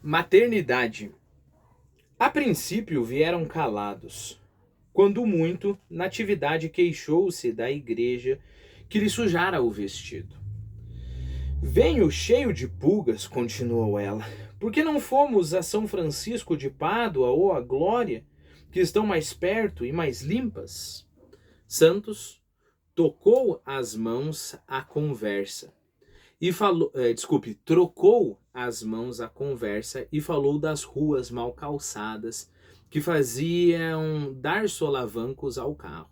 Maternidade. A princípio vieram calados. Quando muito, Natividade queixou-se da igreja que lhe sujara o vestido. Venho cheio de pulgas, continuou ela, porque não fomos a São Francisco de Pádua ou a Glória, que estão mais perto e mais limpas? Santos tocou as mãos à conversa e falou, trocou as mãos à conversa e falou das ruas mal calçadas que faziam dar solavancos ao carro.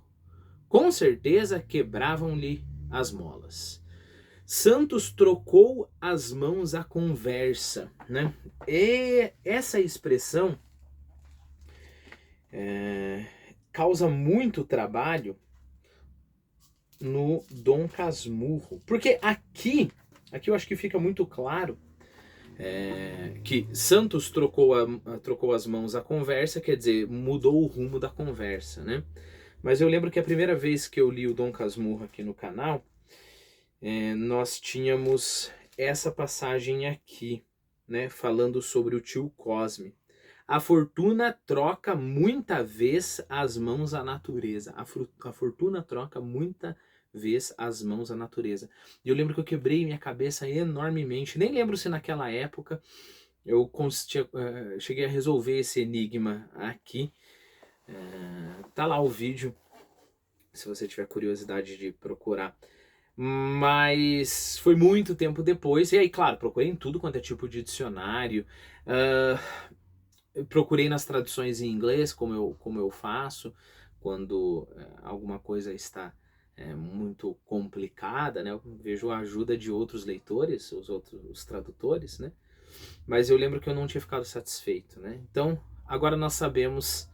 Com certeza quebravam-lhe as molas. Santos trocou as mãos à conversa, né? E essa expressão causa muito trabalho no Dom Casmurro, porque aqui eu acho que fica muito claro que Santos trocou as mãos à conversa, quer dizer, mudou o rumo da conversa, né? Mas eu lembro que a primeira vez que eu li o Dom Casmurro aqui no canal, nós tínhamos essa passagem aqui, né, falando sobre o tio Cosme. A fortuna troca muita vez as mãos à natureza. A fortuna troca muita vez as mãos à natureza. E eu lembro que eu quebrei minha cabeça enormemente. Nem lembro se naquela época eu cheguei a resolver esse enigma aqui. Tá lá o vídeo, se você tiver curiosidade de procurar. Mas foi muito tempo depois. E aí, claro, procurei em tudo quanto é tipo de dicionário. Procurei nas traduções em inglês, como eu faço quando alguma coisa está muito complicada, né? Eu vejo a ajuda de outros leitores, os tradutores, né? Mas eu lembro que eu não tinha ficado satisfeito, né? Então, agora nós sabemos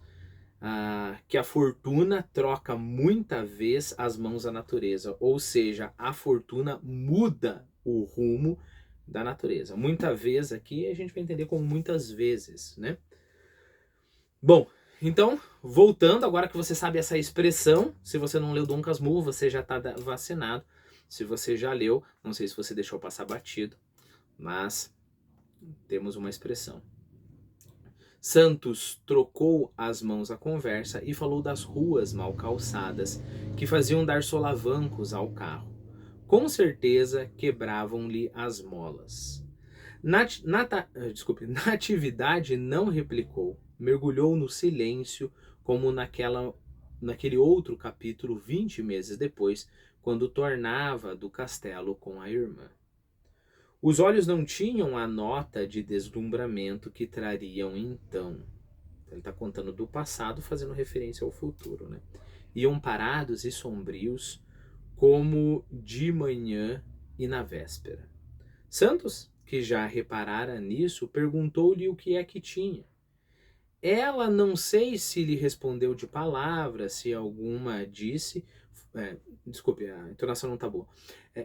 que a fortuna troca muita vez as mãos à natureza, ou seja, a fortuna muda o rumo da natureza. Muita vez aqui a gente vai entender como muitas vezes, né? Bom, então, voltando, agora que você sabe essa expressão, se você não leu Dom Casmurro, você já está vacinado. Se você já leu, não sei se você deixou passar batido, mas temos uma expressão. Santos trocou as mãos à conversa e falou das ruas mal calçadas que faziam dar solavancos ao carro. Com certeza quebravam-lhe as molas. Natividade não replicou, mergulhou no silêncio como naquele outro capítulo 20 meses depois, quando tornava do castelo com a irmã. Os olhos não tinham a nota de deslumbramento que trariam então. Ele está contando do passado, fazendo referência ao futuro, né? Iam parados e sombrios, como de manhã e na véspera. Santos, que já reparara nisso, perguntou-lhe o que é que tinha. Ela não sei se lhe respondeu de palavras, se alguma disse. Desculpe, a entonação não tá boa.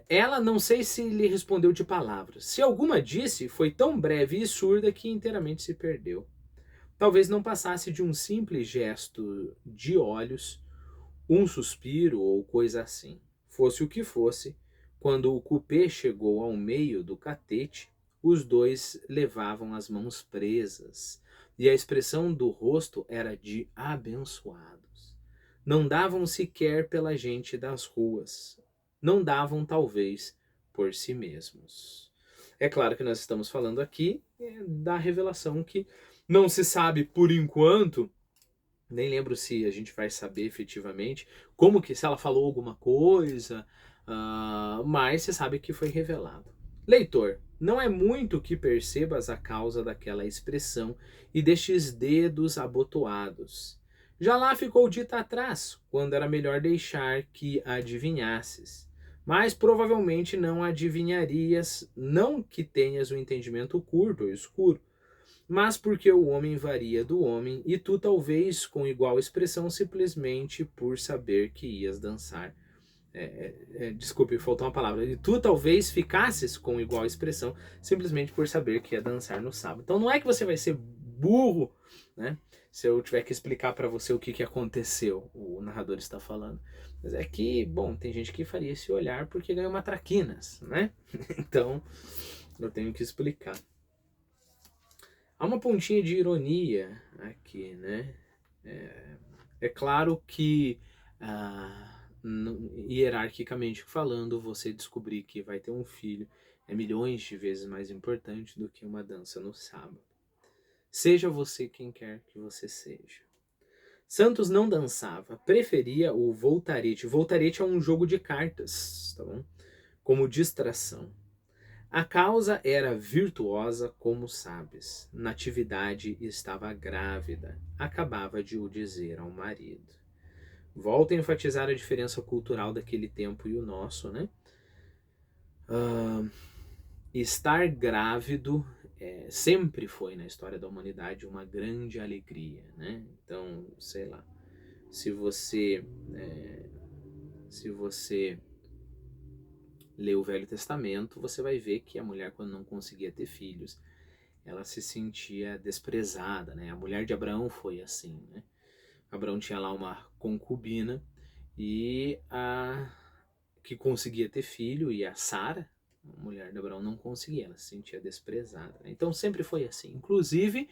Ela não sei se lhe respondeu de palavras. Se alguma disse, foi tão breve e surda que inteiramente se perdeu. Talvez não passasse de um simples gesto de olhos, um suspiro ou coisa assim. Fosse o que fosse, quando o cupê chegou ao meio do catete, os dois levavam as mãos presas, e a expressão do rosto era de abençoados. Não davam sequer pela gente das ruas. Não davam, talvez, por si mesmos. É claro que nós estamos falando aqui da revelação que não se sabe por enquanto, nem lembro se a gente vai saber efetivamente como que, se ela falou alguma coisa, mas você sabe que foi revelado. Leitor, não é muito que percebas a causa daquela expressão e destes dedos abotoados. Já lá ficou dita atrás, quando era melhor deixar que adivinhasses. Mas provavelmente não adivinharias, não que tenhas o entendimento curto ou escuro, mas porque o homem varia do homem, e tu talvez com igual expressão simplesmente por saber que ias dançar. Desculpe, faltou uma palavra. E tu talvez ficasses com igual expressão simplesmente por saber que ia dançar no sábado. Então não é que você vai ser burro, né? Se eu tiver que explicar para você o que aconteceu, o narrador está falando. Mas é que, bom, tem gente que faria esse olhar porque ganhou matraquinas, né? Então eu tenho que explicar. Há uma pontinha de ironia aqui, né? É claro que, hierarquicamente falando, você descobrir que vai ter um filho é milhões de vezes mais importante do que uma dança no sábado. Seja você quem quer que você seja. Santos não dançava, preferia o voltarete. Voltarete é um jogo de cartas, tá bom? Como distração. A causa era virtuosa, como sabes. Natividade estava grávida. Acabava de o dizer ao marido. Volta a enfatizar a diferença cultural daquele tempo e o nosso, né? Estar grávido sempre foi na história da humanidade uma grande alegria, né? Então, sei lá, se você lê o Velho Testamento, você vai ver que a mulher, quando não conseguia ter filhos, ela se sentia desprezada, né? A mulher de Abraão foi assim, né? Abraão tinha lá uma concubina e que conseguia ter filho, e a Sara, a mulher de Abraão, não conseguia, ela se sentia desprezada, né? Então sempre foi assim, inclusive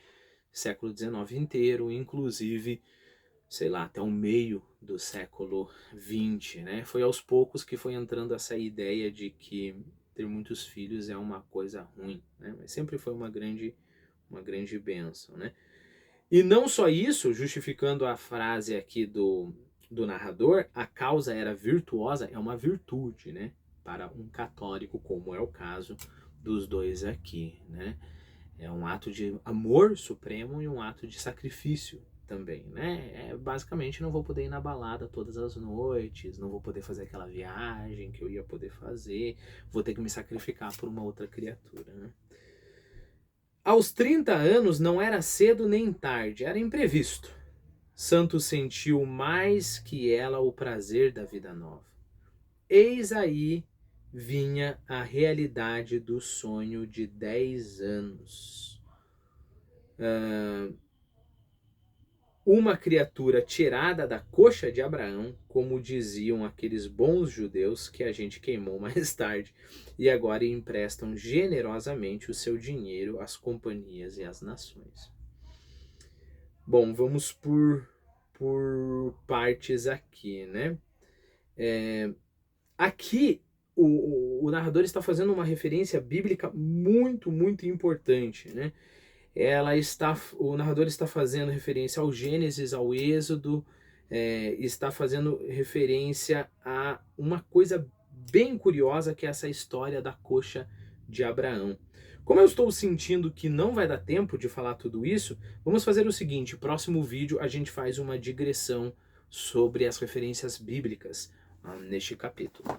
século XIX inteiro, inclusive, sei lá, até o meio do século XX, né? Foi aos poucos que foi entrando essa ideia de que ter muitos filhos é uma coisa ruim, né? Mas sempre foi uma grande bênção, né? E não só isso, justificando a frase aqui do narrador, a causa era virtuosa, é uma virtude, né? Para um católico, como é o caso dos dois aqui, né? É um ato de amor supremo e um ato de sacrifício também, né? Basicamente, não vou poder ir na balada todas as noites, não vou poder fazer aquela viagem que eu ia poder fazer, vou ter que me sacrificar por uma outra criatura, né? Aos 30 anos não era cedo nem tarde, era imprevisto. Santos sentiu mais que ela o prazer da vida nova. Eis aí vinha a realidade do sonho de 10 anos. Uma criatura tirada da coxa de Abraão, como diziam aqueles bons judeus que a gente queimou mais tarde, e agora emprestam generosamente o seu dinheiro às companhias e às nações. Bom, vamos por partes aqui, né? Aqui o narrador está fazendo uma referência bíblica muito, muito importante, né? O narrador está fazendo referência ao Gênesis, ao Êxodo, está fazendo referência a uma coisa bem curiosa, que é essa história da coxa de Abraão. Como eu estou sentindo que não vai dar tempo de falar tudo isso, vamos fazer o seguinte: próximo vídeo a gente faz uma digressão sobre as referências bíblicas neste capítulo.